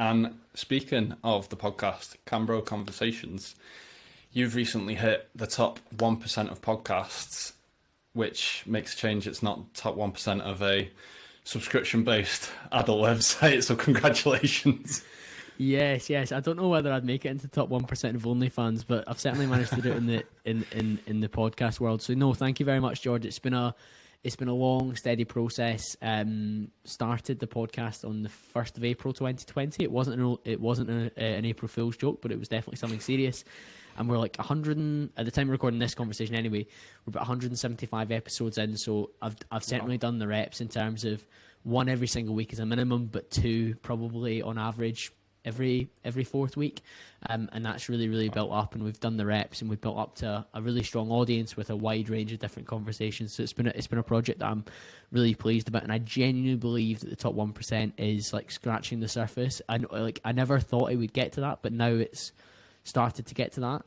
And speaking of the podcast, Cambro Conversations, you've recently hit the top 1% of podcasts, which makes a change. It's not top 1% of a subscription-based adult website, so congratulations. Yes. I don't know whether I'd make it into top 1% of OnlyFans, but I've certainly managed to do it in the podcast world. So no, thank you very much, George. It's been a long, steady process. Started the podcast on the 1st of April 2020. It wasn't an April Fool's joke, but it was definitely something serious. And we're like 100 at the time of recording this conversation anyway. We're about 175 episodes in, so I've certainly done the reps in terms of one every single week as a minimum, but two probably on average every fourth week, and that's really built up, and we've done the reps, and we've built up to a really strong audience with a wide range of different conversations. So it's been a project that I'm really pleased about, and I genuinely believe that the top 1% is like scratching the surface. I never thought I would get to that, but now it's started to get to that.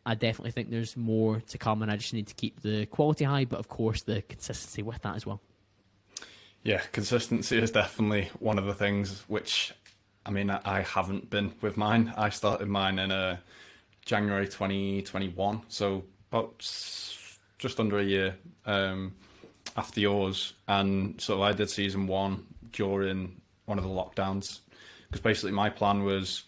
I definitely think there's more to come, and I just need to keep the quality high, but of course the consistency with that as well. Yeah, consistency is definitely one of the things which, I mean, I haven't been with mine. I started mine in January 2021, so about just under a year after yours. And so I did season 1 during one of the lockdowns, because basically my plan was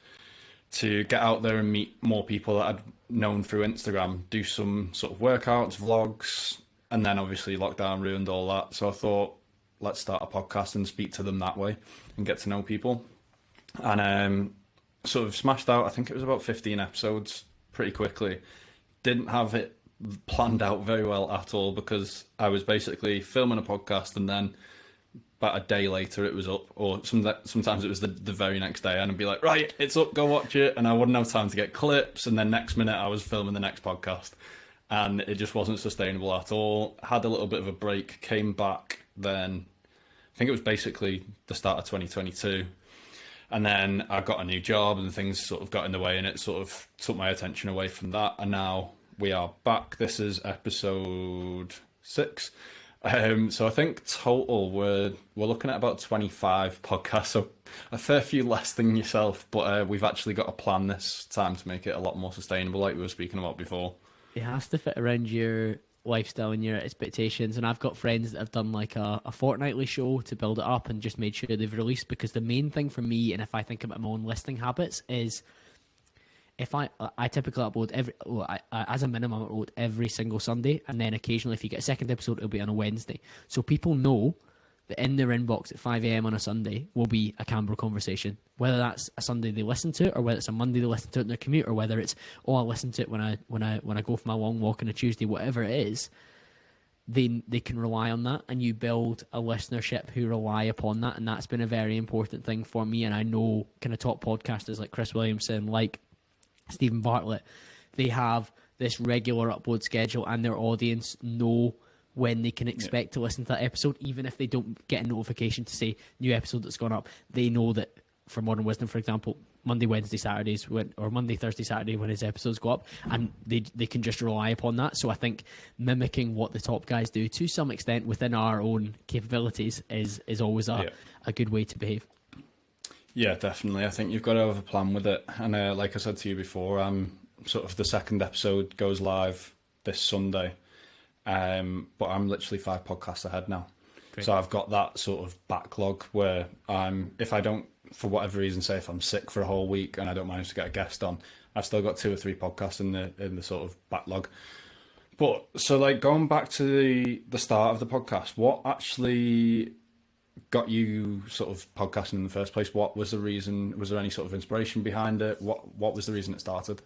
to get out there and meet more people that I'd known through Instagram, do some sort of workouts, vlogs, and then obviously lockdown ruined all that. So I thought, let's start a podcast and speak to them that way and get to know people. And sort of smashed out, I think it was about 15 episodes pretty quickly. Didn't have it planned out very well at all, because I was basically filming a podcast and then about a day later it was up, or sometimes it was the very next day, and I'd be like, right, it's up, go watch it, and I wouldn't have time to get clips, and then next minute I was filming the next podcast, and it just wasn't sustainable at all. Had a little bit of a break, came back then, I think it was basically the start of 2022, and then I got a new job and things sort of got in the way, and it sort of took my attention away from that, and now we are back. This is episode 6. So I think total we're looking at about 25 podcasts, so a fair few less than yourself, but we've actually got a plan this time to make it a lot more sustainable, like we were speaking about before. It has to fit around your lifestyle and your expectations, and I've got friends that have done like a fortnightly show to build it up and just made sure they've released, because the main thing for me, and if I think about my own listening habits, is if I typically upload as a minimum, I upload every single Sunday, and then occasionally if you get a second episode, it'll be on a Wednesday. So people know that in their inbox at 5 a.m. on a Sunday will be a Canberra conversation, whether that's a Sunday they listen to it, or whether it's a Monday they listen to it in their commute, or whether it's, I listen to it when I go for my long walk on a Tuesday, whatever it is. They can rely on that, and you build a listenership who rely upon that, and that's been a very important thing for me. And I know kind of top podcasters like Chris Williamson, like Stephen Bartlett, they have this regular upload schedule, and their audience know when they can expect to listen to that episode, even if they don't get a notification to say new episode that's gone up. They know that for Modern Wisdom, for example, Monday, Wednesday, Saturdays, or Monday, Thursday, Saturday, when his episodes go up, and they can just rely upon that. So I think mimicking what the top guys do to some extent within our own capabilities is always a good way to behave. Yeah, definitely. I think you've got to have a plan with it. And like I said to you before, sort of the second episode goes live this Sunday. But I'm literally 5 podcasts ahead now. Great. So I've got that sort of backlog where if I don't, for whatever reason, say if I'm sick for a whole week and I don't manage to get a guest on, I've still got 2 or 3 podcasts in the sort of backlog. But so like going back to the start of the podcast, what actually got you sort of podcasting in the first place? What was the reason? Was there any sort of inspiration behind it? What was the reason it started?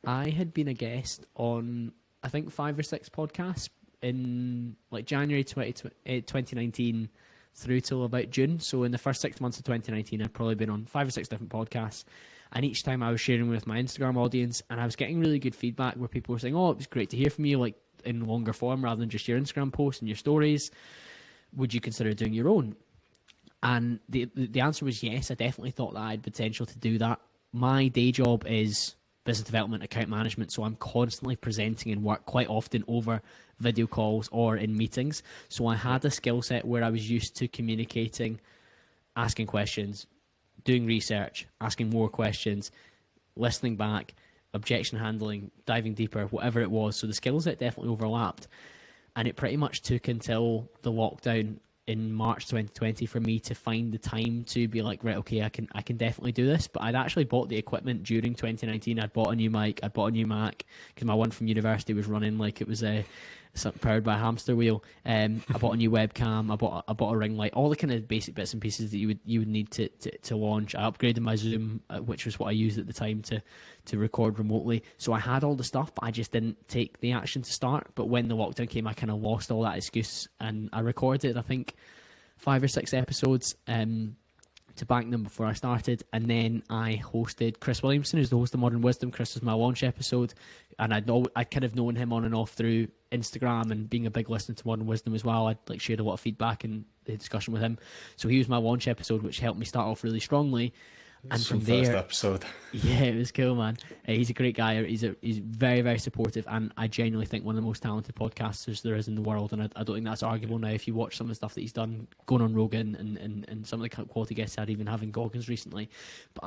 I had been a guest on, I think, 5 or 6 podcasts in like January 2019 through till about June. So in the first 6 months of 2019, I'd probably been on 5 or 6 different podcasts. And each time I was sharing with my Instagram audience, and I was getting really good feedback where people were saying, oh, it was great to hear from you, like in longer form rather than just your Instagram posts and your stories. Would you consider doing your own? And the answer was yes. I definitely thought that I had potential to do that. My day job is business development, account management, so I'm constantly presenting and work quite often over video calls or in meetings. So I had a skill set where I was used to communicating, asking questions, doing research, asking more questions, listening back, objection handling, diving deeper, whatever it was. So the skill set definitely overlapped. And it pretty much took until the lockdown in March 2020 for me to find the time to be like, right, okay, I can definitely do this. But I'd actually bought the equipment during 2019. I'd bought a new mic, I'd bought a new Mac, because my one from university was running like it was powered by a hamster wheel. I bought a new webcam, I bought a ring light, all the kind of basic bits and pieces that you would need to launch. I upgraded my Zoom, which was what I used at the time to record remotely. So I had all the stuff, but I just didn't take the action to start. But when the lockdown came, I kind of lost all that excuse, and I recorded, I think, 5 or 6 episodes to bank them before I started, and then I hosted Chris Williamson, who's the host of Modern Wisdom. Chris was my launch episode, and I'd kind of known him on and off through Instagram, and being a big listener to Modern Wisdom as well, I'd like shared a lot of feedback and the discussion with him. So he was my launch episode, which helped me start off really strongly. And from there, first episode. Yeah, it was cool, man. He's a great guy. He's very, very supportive, and I genuinely think one of the most talented podcasters there is in the world. And I don't think that's arguable now. If you watch some of the stuff that he's done, going on Rogan and some of the quality guests he had, even having Goggins recently. But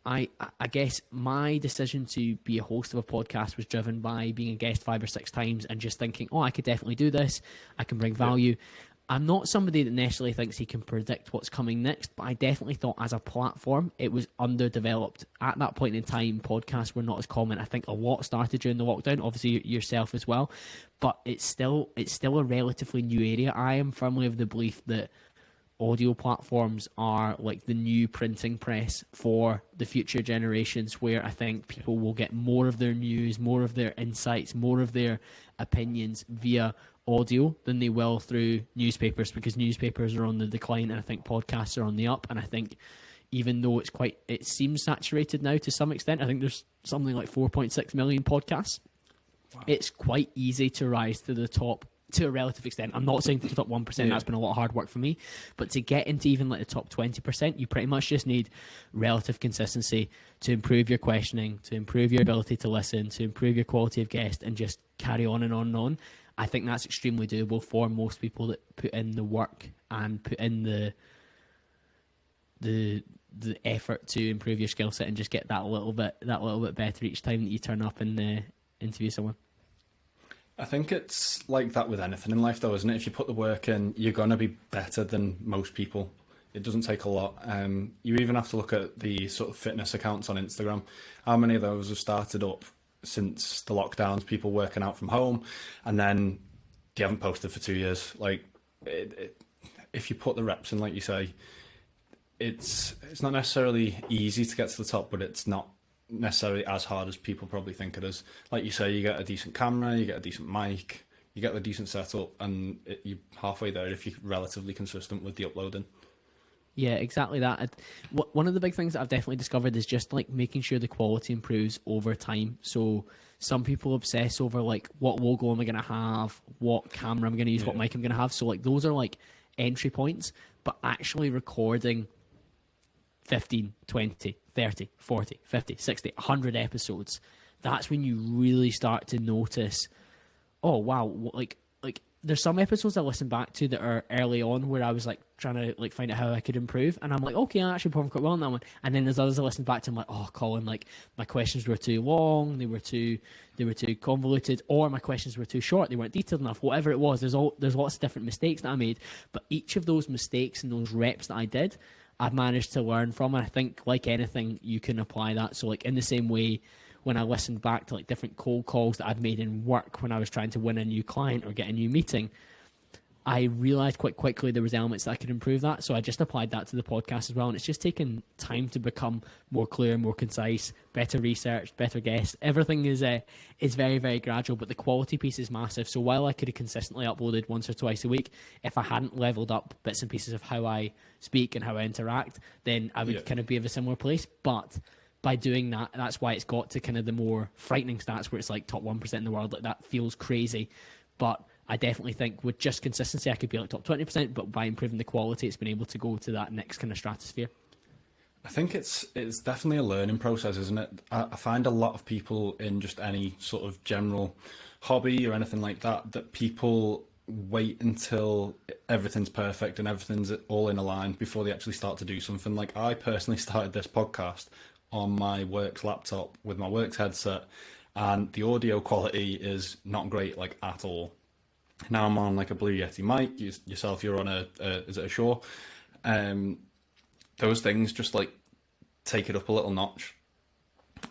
I guess my decision to be a host of a podcast was driven by being a guest 5 or 6 times and just thinking, oh, I could definitely do this. I can bring value. Yeah. I'm not somebody that necessarily thinks he can predict what's coming next, but I definitely thought as a platform it was underdeveloped. At that point in time, podcasts were not as common. I think a lot started during the lockdown, obviously yourself as well, but it's still a relatively new area. I am firmly of the belief that audio platforms are like the new printing press for the future generations, where I think people will get more of their news, more of their insights, more of their opinions via audio than they will through newspapers, because newspapers are on the decline and I think podcasts are on the up. And I think even though it seems saturated now to some extent, I think there's something like 4.6 million podcasts. Wow. It's quite easy to rise to the top to a relative extent. I'm not saying to the top 1%, yeah. That's been a lot of hard work for me, but to get into even like the top 20%, you pretty much just need relative consistency to improve your questioning, to improve your ability to listen, to improve your quality of guest, and just carry on and on and on. I think that's extremely doable for most people that put in the work and put in the effort to improve your skill set and just get that little bit better each time that you turn up and interview someone. I think it's like that with anything in life, though, isn't it? If you put the work in, you're going to be better than most people. It doesn't take a lot. You even have to look at the sort of fitness accounts on Instagram. How many of those have started up since the lockdowns, people working out from home, and then they haven't posted for 2 years? Like, if you put the reps in, like you say, it's not necessarily easy to get to the top, but it's not necessarily as hard as people probably think it is. Like you say, you get a decent camera, you get a decent mic, you get the decent setup, and you're halfway there if you're relatively consistent with the uploading. Yeah, exactly that. One of the big things that I've definitely discovered is just like making sure the quality improves over time. So some people obsess over like what logo am I going to have, what camera I'm going to use, what mic I'm going to have. So like those are like entry points, but actually recording 15, 20, 30, 40, 50, 60, 100 episodes, that's when you really start to notice, oh wow, like there's some episodes I listen back to that are early on where I was like trying to like find out how I could improve, and I'm like, okay, I actually performed quite well on that one. And then there's others I listen back to, I'm like, oh Colin, like my questions were too long, they were too convoluted, or my questions were too short, they weren't detailed enough, whatever it was. There's lots of different mistakes that I made, but each of those mistakes and those reps that I did, I've managed to learn from. And I think like anything, you can apply that. So like in the same way, when I listened back to like different cold calls that I'd made in work when I was trying to win a new client or get a new meeting, I realized quite quickly there was elements that I could improve that. So I just applied that to the podcast as well. And it's just taken time to become more clear, more concise, better research, better guests. Everything is very, very gradual, but the quality piece is massive. So while I could have consistently uploaded once or twice a week, if I hadn't leveled up bits and pieces of how I speak and how I interact, then I would kind of be of a similar place. But by doing that, that's why it's got to kind of the more frightening stats where it's like top 1% in the world. Like that feels crazy. But I definitely think with just consistency, I could be like top 20%, but by improving the quality, it's been able to go to that next kind of stratosphere. I think it's definitely a learning process, isn't it? I find a lot of people in just any sort of general hobby or anything like that, that people wait until everything's perfect and everything's all in a line before they actually start to do something. Like, I personally started this podcast on my work's laptop with my work's headset, and the audio quality is not great, like, at all. Now I'm on like a Blue Yeti mic. Yourself, you're on is it a Shure? Those things just like take it up a little notch,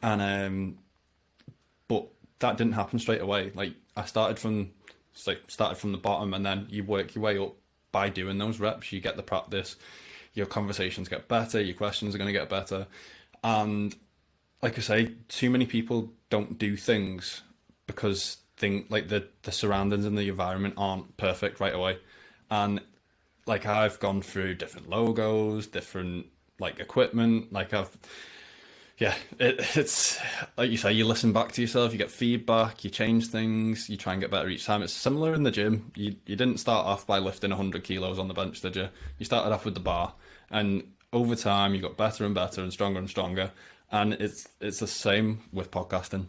and but that didn't happen straight away. Like, I started from the bottom, and then you work your way up by doing those reps. You get the practice, your conversations get better, your questions are going to get better, and like I say, too many people don't do things because like the surroundings and the environment aren't perfect right away. And like, I've gone through different logos, different like equipment, like it's like you say, you listen back to yourself, you get feedback, you change things, you try and get better each time. It's similar in the gym. You didn't start off by lifting 100 kilos on the bench, did you? You started off with the bar, and over time you got better and better and stronger. And it's the same with podcasting.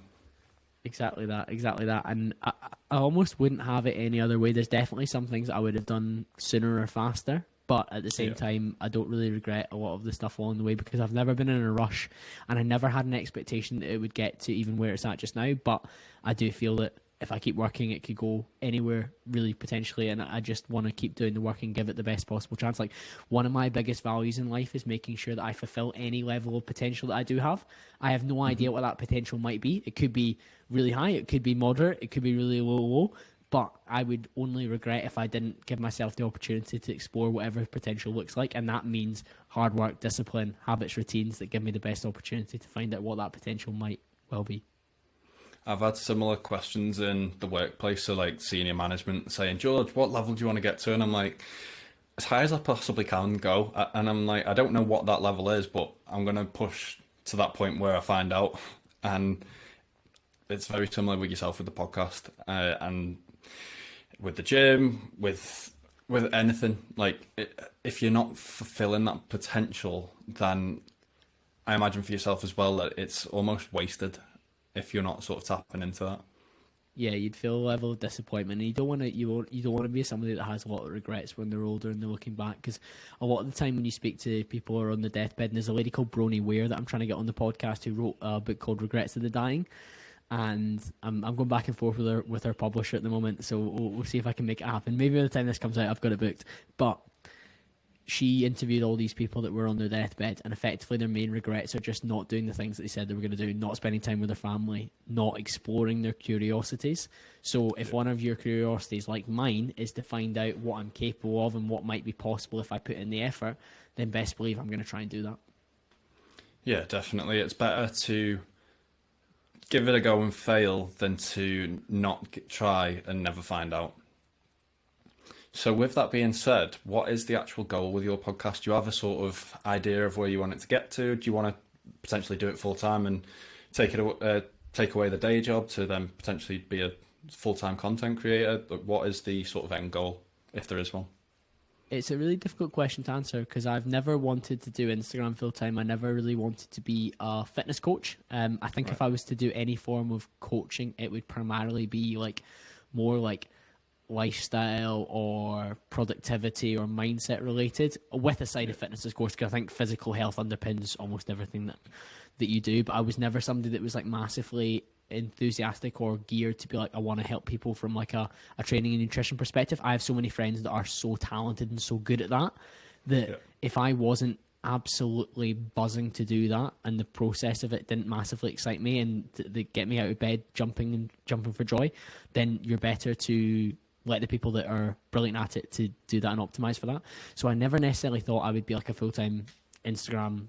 Exactly that. And I almost wouldn't have it any other way. There's definitely some things I would have done sooner or faster, but at the same time, I don't really regret a lot of the stuff along the way, because I've never been in a rush, and I never had an expectation that it would get to even where it's at just now. But I do feel that if I keep working, it could go anywhere really potentially, and I just want to keep doing the work and give it the best possible chance. Like, one of my biggest values in life is making sure that I fulfill any level of potential that I do have. I have no idea what that potential might be. It could be really high, it could be moderate, it could be really low, but I would only regret if I didn't give myself the opportunity to explore whatever potential looks like, and that means hard work, discipline, habits, routines that give me the best opportunity to find out what that potential might well be. I've had similar questions in the workplace, so like senior management saying, George, what level do you want to get to? And I'm like, as high as I possibly can go. And I'm like, I don't know what that level is, but I'm going to push to that point where I find out. And it's very similar with yourself with the podcast, and with the gym, with anything. Like, if you're not fulfilling that potential, then I imagine for yourself as well that it's almost wasted if you're not sort of tapping into that. Yeah, you'd feel a level of disappointment, and you don't want to be somebody that has a lot of regrets when they're older and they're looking back. Because a lot of the time when you speak to people who are on the deathbed, and there's a lady called Bronnie Ware that I'm trying to get on the podcast who wrote a book called Regrets of the Dying, and I'm going back and forth with her publisher at the moment, so we'll see if I can make it happen. Maybe by the time this comes out, I've got it booked. But she interviewed all these people that were on their deathbed, and effectively their main regrets are just not doing the things that they said they were going to do, not spending time with their family, not exploring their curiosities. So if one of your curiosities, like mine, is to find out what I'm capable of and what might be possible if I put in the effort, then best believe I'm going to try and do that. Yeah, definitely. It's better to give it a go and fail than to not try and never find out. So with that being said, what is the actual goal with your podcast? Do you have a sort of idea of where you want it to get to? Do you want to potentially do it full time and take away the day job to then potentially be a full-time content creator? What is the sort of end goal, if there is one? It's a really difficult question to answer, because I've never wanted to do Instagram full time. I never really wanted to be a fitness coach. I think if I was to do any form of coaching, it would primarily be like more like lifestyle or productivity or mindset related, with a side of fitness, of course, because I think physical health underpins almost everything that you do. But I was never somebody that was like massively enthusiastic or geared to be like, I want to help people from like a training and nutrition perspective. I have so many friends that are so talented and so good at that if I wasn't absolutely buzzing to do that, and the process of it didn't massively excite me and they get me out of bed jumping for joy, then you're better to let the people that are brilliant at it to do that and optimize for that. So I never necessarily thought I would be like a full-time Instagram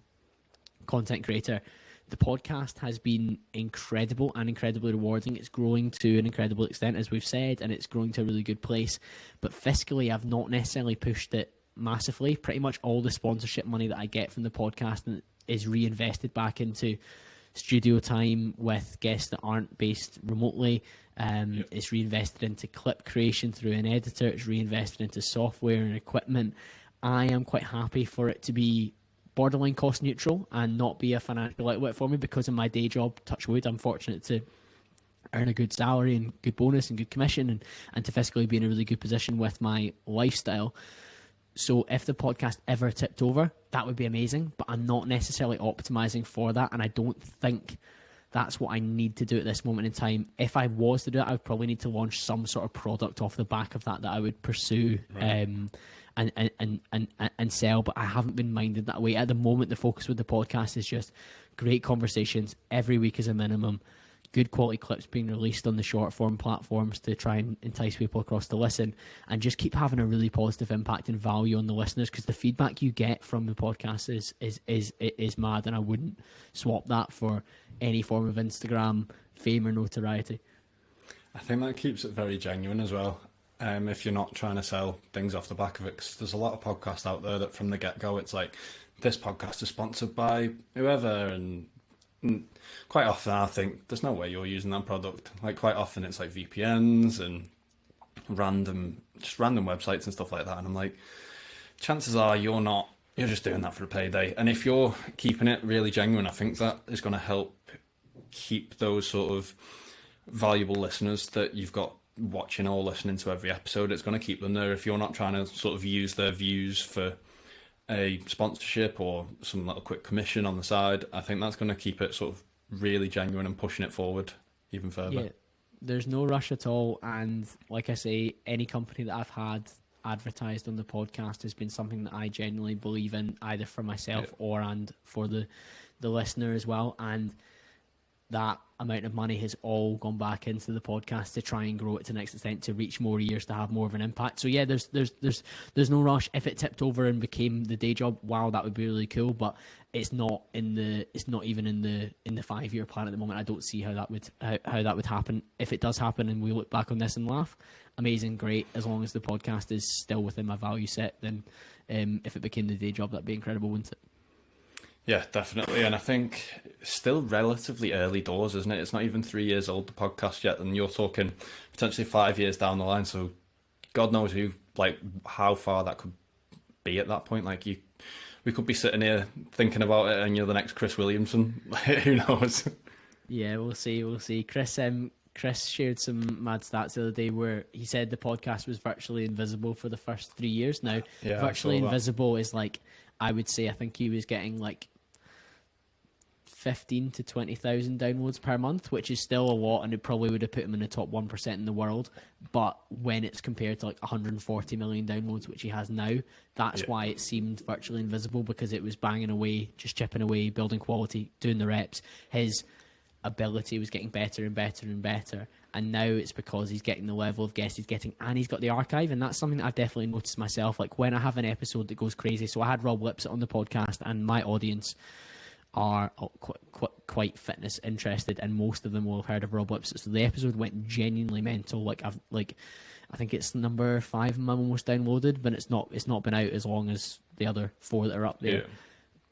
content creator. The podcast has been incredible and incredibly rewarding. It's growing to an incredible extent, as we've said, and it's growing to a really good place. But fiscally, I've not necessarily pushed it massively. Pretty much all the sponsorship money that I get from the podcast is reinvested back into studio time with guests that aren't based remotely. It's reinvested into clip creation through an editor. It's reinvested into software and equipment. I am quite happy for it to be borderline cost neutral and not be a financial outlet for me, because in my day job, touch wood, I'm fortunate to earn a good salary and good bonus and good commission, and to fiscally be in a really good position with my lifestyle. So if the podcast ever tipped over, that would be amazing, but I'm not necessarily optimizing for that, and I don't think that's what I need to do at this moment in time. If I was to do it, I would probably need to launch some sort of product off the back of that I would pursue, right, and sell, but I haven't been minded that way. At the moment, the focus with the podcast is just great conversations every week as a minimum, good quality clips being released on the short form platforms to try and entice people across to listen, and just keep having a really positive impact and value on the listeners, because the feedback you get from the podcast is mad, and I wouldn't swap that for any form of Instagram fame or notoriety. I think that keeps it very genuine as well. If you're not trying to sell things off the back of it, because there's a lot of podcasts out there that from the get-go it's like, this podcast is sponsored by whoever, and quite often I think there's no way you're using that product. Like, quite often it's like VPNs and random websites and stuff like that, and I'm like, chances are you're just doing that for a payday. And if you're keeping it really genuine, I think that is going to help keep those sort of valuable listeners that you've got watching or listening to every episode. It's going to keep them there. If you're not trying to sort of use their views for a sponsorship or some little quick commission on the side, I think that's going to keep it sort of really genuine and pushing it forward even further. Yeah, there's no rush at all. And like I say, any company that I've had advertised on the podcast has been something that I genuinely believe in, either for myself or and for the listener as well. And that amount of money has all gone back into the podcast to try and grow it to the next extent, to reach more ears, to have more of an impact. So yeah, there's no rush. If it tipped over and became the day job, wow, that would be really cool. But it's not even in the 5-year plan at the moment. I don't see how that would happen. If it does happen and we look back on this and laugh, amazing, great. As long as the podcast is still within my value set, then if it became the day job, that'd be incredible, wouldn't it? Yeah, definitely. And I think still relatively early doors, isn't it? It's not even 3 years old, the podcast, yet, and you're talking potentially 5 years down the line. So God knows how far that could be at that point. Like, we could be sitting here thinking about it and you're the next Chris Williamson. Who knows? Yeah, we'll see. Chris shared some mad stats the other day where he said the podcast was virtually invisible for the first 3 years. Now, yeah, virtually invisible is like, I would say, I think he was getting like 15 to 20,000 downloads per month, which is still a lot, and it probably would have put him in the top 1% in the world. But when it's compared to like 140 million downloads, which he has now, that's why it seemed virtually invisible, because it was banging away, just chipping away, building quality, doing the reps. His ability was getting better and better and better, and now it's because he's getting the level of guests he's getting, and he's got the archive. And that's something that I've definitely noticed myself. Like, when I have an episode that goes crazy, so I had Rob Lipsett on the podcast, and my audience are quite fitness interested, and most of them will have heard of Rob Lipsett. So the episode went genuinely mental. I think it's number 5 I'm almost downloaded, but it's not been out as long as the other 4 that are up there. Yeah.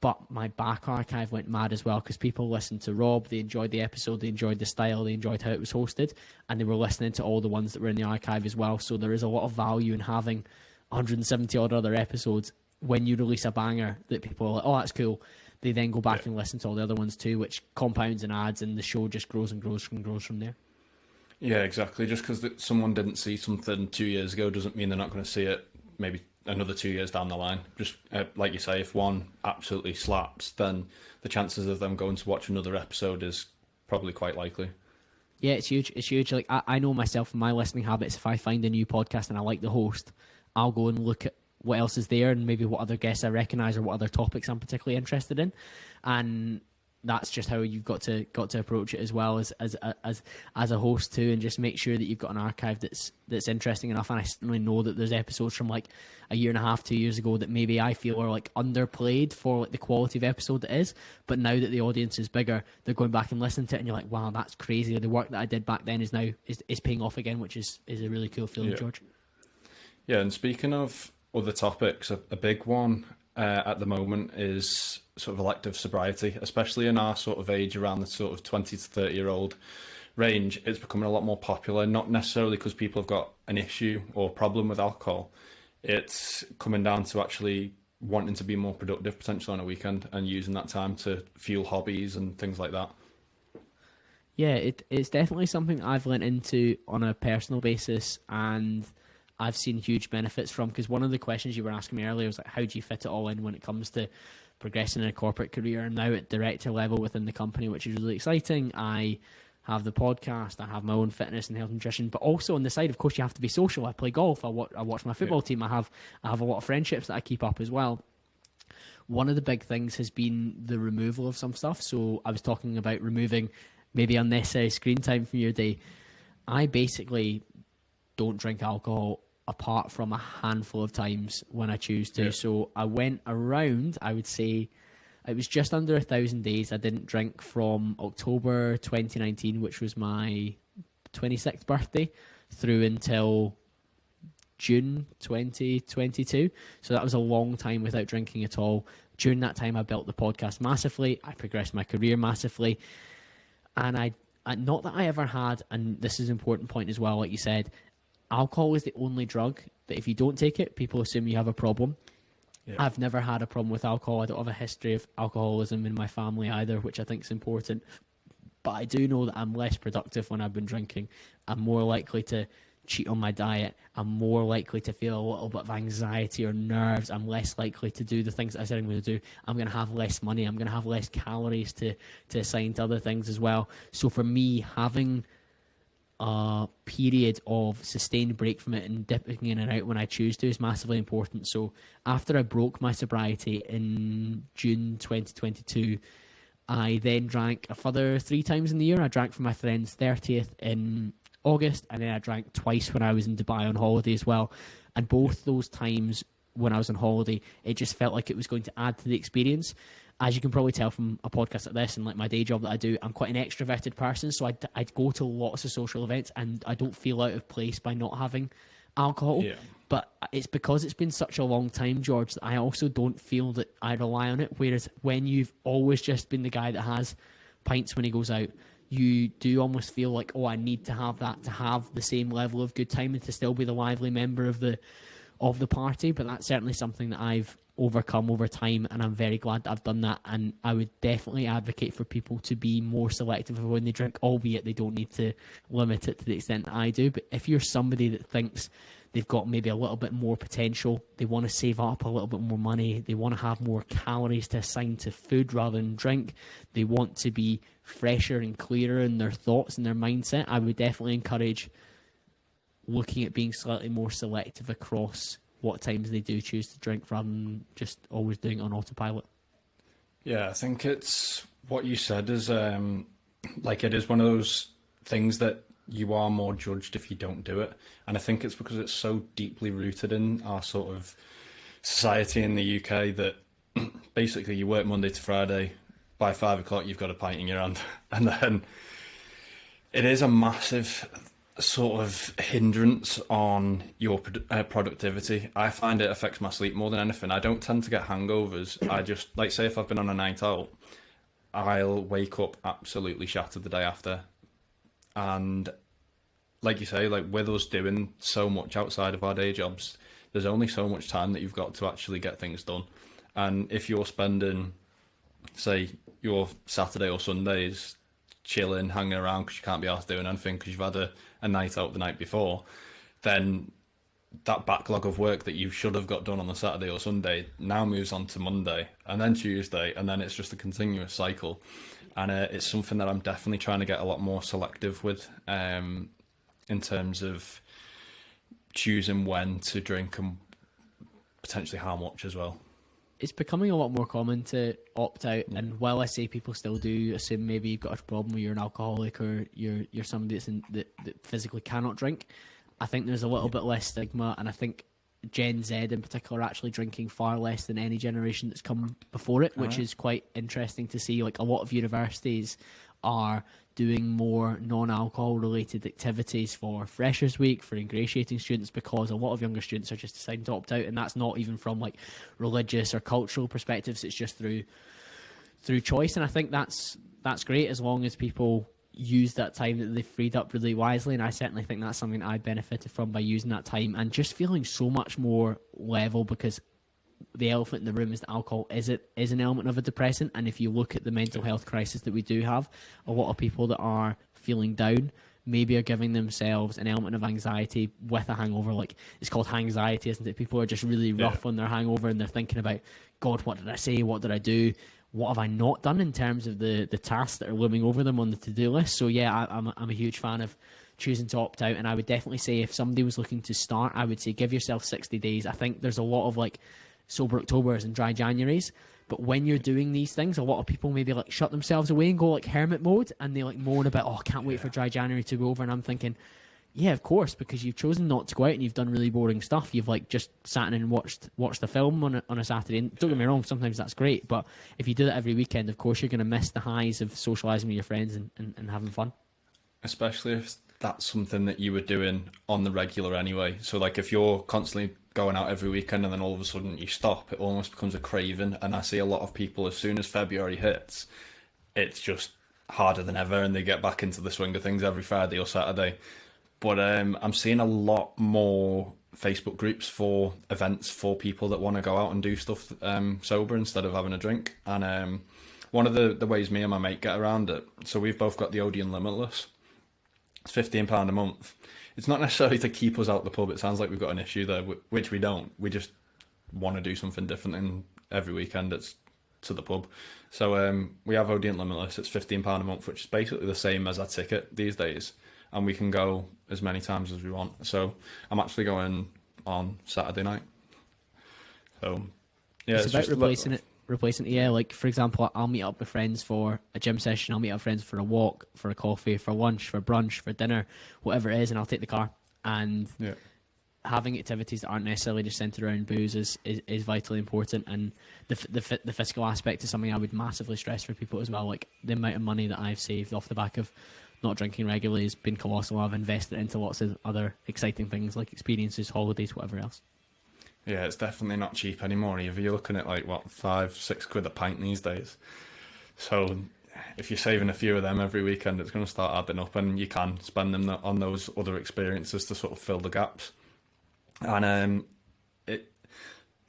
But my back archive went mad as well, because people listened to Rob, they enjoyed the episode, they enjoyed the style, they enjoyed how it was hosted, and they were listening to all the ones that were in the archive as well. So there is a lot of value in having 170 odd other episodes. When you release a banger that people are like, oh, that's cool, they then go back and listen to all the other ones too, which compounds and adds, and the show just grows and grows and grows from there. Yeah, exactly. Just because someone didn't see something 2 years ago doesn't mean they're not going to see it maybe another 2 years down the line. Just like you say, if one absolutely slaps, then the chances of them going to watch another episode is probably quite likely. Yeah, it's huge. It's huge. Like, I know myself and my listening habits. If I find a new podcast and I like the host, I'll go and look at what else is there and maybe what other guests I recognise or what other topics I'm particularly interested in, and that's just how you've got to approach it as well as a host too, and just make sure that you've got an archive that's interesting enough. And I certainly know that there's episodes from like a year and a half, 2 years ago that maybe I feel are like underplayed for like the quality of episode it is, but now that the audience is bigger, they're going back and listening to it, and you're like, wow, that's crazy. The work that I did back then is now is paying off again, which is a really cool feeling, George. Yeah, and speaking of other topics, a big one at the moment is sort of elective sobriety, especially in our sort of age, around the sort of 20 to 30-year-old range. It's becoming a lot more popular, not necessarily because people have got an issue or problem with alcohol. It's coming down to actually wanting to be more productive, potentially on a weekend, and using that time to fuel hobbies and things like that. Yeah, it's definitely something I've lent into on a personal basis, and I've seen huge benefits from. Because one of the questions you were asking me earlier was like, how do you fit it all in when it comes to progressing in a corporate career? And now at director level within the company, which is really exciting. I have the podcast, I have my own fitness and health nutrition, but also on the side, of course, you have to be social. I play golf, I watch my football team, I have a lot of friendships that I keep up as well. One of the big things has been the removal of some stuff. So I was talking about removing maybe unnecessary screen time from your day. I basically don't drink alcohol apart from a handful of times when I choose to. So I went around, I would say, it was just under 1,000 days. I didn't drink from October 2019, which was my 26th birthday, through until June 2022. So that was a long time without drinking at all. During that time, I built the podcast massively. I progressed my career massively. And I not that I ever had, and this is an important point as well, like you said, alcohol is the only drug that if you don't take it, people assume you have a problem. Yeah. I've never had a problem with alcohol. I don't have a history of alcoholism in my family either, which I think is important. But I do know that I'm less productive when I've been drinking. I'm more likely to cheat on my diet. I'm more likely to feel a little bit of anxiety or nerves. I'm less likely to do the things that I said I'm going to do. I'm going to have less money. I'm going to have less calories to assign to other things as well. So for me, having a period of sustained break from it and dipping in and out when I choose to is massively important. So after I broke my sobriety in June 2022, I then drank a further 3 times in the year. I drank for my friend's 30th in August, and then I drank twice when I was in Dubai on holiday as well. And both those times when I was on holiday, it just felt like it was going to add to the experience. As you can probably tell from a podcast like this and like my day job that I do, I'm quite an extroverted person, so I'd go to lots of social events and I don't feel out of place by not having alcohol. Yeah. But it's because it's been such a long time, George, that I also don't feel that I rely on it. Whereas when you've always just been the guy that has pints when he goes out, you do almost feel like, oh, I need to have that to have the same level of good time and to still be the lively member of the party. But that's certainly something that I've overcome over time, and I'm very glad that I've done that. And I would definitely advocate for people to be more selective of when they drink, albeit they don't need to limit it to the extent that I do. But if you're somebody that thinks they've got maybe a little bit more potential, they want to save up a little bit more money, they want to have more calories to assign to food rather than drink, they want to be fresher and clearer in their thoughts and their mindset, I would definitely encourage looking at being slightly more selective across what times they do choose to drink rather than just always doing it on autopilot. Yeah, I think it's what you said is like it is one of those things that you are more judged if you don't do it. And I think it's because it's so deeply rooted in our sort of society in the UK that basically you work Monday to Friday, by 5 o'clock you've got a pint in your hand. And then it is a massive sort of hindrance on your productivity. I find it affects my sleep more than anything. I don't tend to get hangovers. I just, like, say if I've been on a night out, I'll wake up absolutely shattered the day after. And like you say, like with us doing so much outside of our day jobs, there's only so much time that you've got to actually get things done. And if you're spending, say, your Saturday or Sundays chilling, hanging around because you can't be asked doing anything because you've had a night out the night before, then that backlog of work that you should have got done on the Saturday or Sunday now moves on to Monday and then Tuesday, and then it's just a continuous cycle. And it's something that I'm definitely trying to get a lot more selective with in terms of choosing when to drink and potentially how much as well. It's becoming a lot more common to opt out, and while I say people still do assume maybe you've got a problem where you're an alcoholic or you're somebody that physically cannot drink, I think there's a little bit less stigma, and I think Gen Z in particular are actually drinking far less than any generation that's come before it, which is quite interesting to see. Like, a lot of universities are doing more non-alcohol related activities for Freshers Week, for ingratiating students, because a lot of younger students are just deciding to opt out, and that's not even from like religious or cultural perspectives, it's just through choice. And I think that's great as long as people use that time that they've freed up really wisely, and I certainly think that's something I benefited from by using that time and just feeling so much more level, because the elephant in the room is that alcohol is an element of a depressant. And if you look at the mental health crisis that we do have, a lot of people that are feeling down, maybe are giving themselves an element of anxiety with a hangover. Like, it's called hangxiety, isn't it? People are just really rough on their hangover, and they're thinking about, God, what did I say? What did I do? What have I not done in terms of the tasks that are looming over them on the to-do list? So yeah, I'm a huge fan of choosing to opt out, and I would definitely say if somebody was looking to start, I would say give yourself 60 days. I think there's a lot of like sober Octobers and dry Januaries, but when you're doing these things, a lot of people maybe like shut themselves away and go like hermit mode, and they like moan about, oh, I can't wait for dry January to go over. And I'm thinking, yeah, of course, because you've chosen not to go out and you've done really boring stuff. You've like just sat in and watched a film on a Saturday. And don't get me wrong, sometimes that's great, but if you do that every weekend, of course you're going to miss the highs of socialising with your friends and having fun. Especially if that's something that you were doing on the regular anyway. So like if you're constantly going out every weekend and then all of a sudden you stop, it almost becomes a craving. And I see a lot of people, as soon as February hits, it's just harder than ever, and they get back into the swing of things every Friday or Saturday. But I'm seeing a lot more Facebook groups for events for people that want to go out and do stuff sober instead of having a drink. And one of the ways me and my mate get around it, so we've both got the Odeon Limitless. It's £15 a month. It's not necessarily to keep us out the pub. It sounds like we've got an issue there, which we don't. We just want to do something different, and every weekend it's to the pub. So we have Odeon Limitless. It's £15 a month, which is basically the same as our ticket these days. And we can go as many times as we want. So I'm actually going on Saturday night. So yeah, it's about replacing it. Yeah, like for example, I'll meet up with friends for a gym session. I'll meet up with friends for a walk, for a coffee, for lunch, for brunch, for dinner, whatever it is, and I'll take the car. And having activities that aren't necessarily just centered around booze is vitally important. And the physical aspect is something I would massively stress for people as well. Like the amount of money that I've saved off the back of not drinking regularly has been colossal. I've invested into lots of other exciting things like experiences, holidays, whatever else. Yeah, it's definitely not cheap anymore either. You're looking at like, what, £5-6 a pint these days. So if you're saving a few of them every weekend, it's going to start adding up, and you can spend them on those other experiences to sort of fill the gaps. And it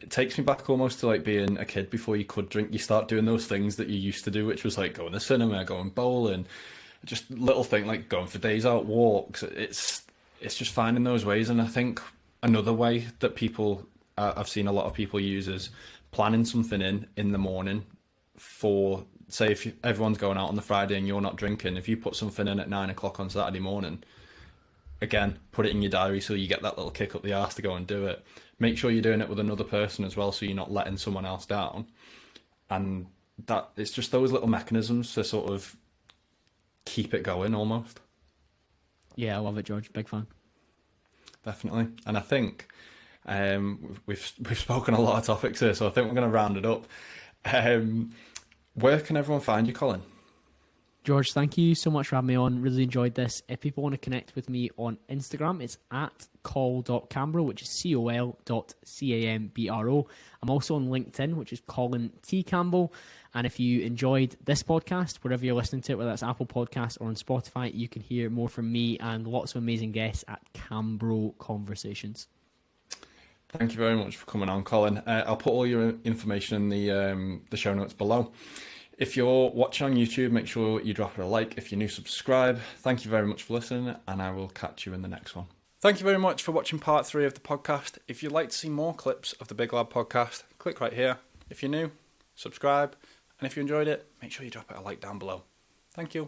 takes me back almost to like being a kid before you could drink. You start doing those things that you used to do, which was like going to the cinema, going bowling, just little thing like going for days out walks. It's just finding those ways. And I think another way that people I've seen a lot of people use is planning something in the morning for, say, if everyone's going out on the Friday and you're not drinking, if you put something in at 9 o'clock on Saturday morning, again, put it in your diary so you get that little kick up the arse to go and do it. Make sure you're doing it with another person as well, so you're not letting someone else down. And that it's just those little mechanisms to sort of keep it going almost. Yeah, I love it, George. Big fan. Definitely. And I think we've spoken a lot of topics here, so I think we're going to round it up. Where can everyone find you, Colin? George, thank you so much for having me on. Really enjoyed this. If people want to connect with me on Instagram, it's at col.cambro, which is col.cambro. I'm also on LinkedIn, which is Colin T. Campbell. And if you enjoyed this podcast, wherever you're listening to it, whether that's Apple Podcasts or on Spotify, you can hear more from me and lots of amazing guests at Cambro Conversations. Thank you very much for coming on, Colin. I'll put all your information in the show notes below. If you're watching on YouTube, make sure you drop it a like. If you're new, subscribe. Thank you very much for listening, and I will catch you in the next one. Thank you very much for watching part 3 of the podcast. If you'd like to see more clips of the Big Lad podcast, click right here. If you're new, subscribe. And if you enjoyed it, make sure you drop it a like down below. Thank you.